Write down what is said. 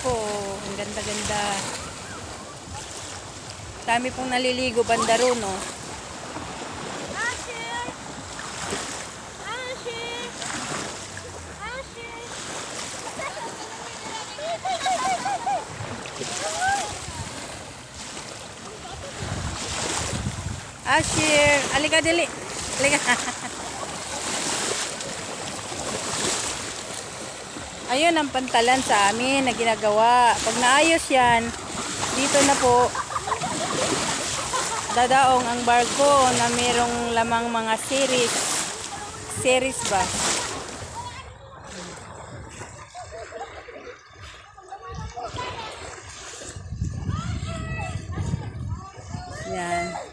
po. Ang ganda-ganda. Dami pong naliligo banda ron, no? Ashir, alika dili. Alika. Ayun ang pantalan sa amin na ginagawa. Pag naayos yan, dito na po dadaong ang barko na mayroong lamang mga series ba. Yan.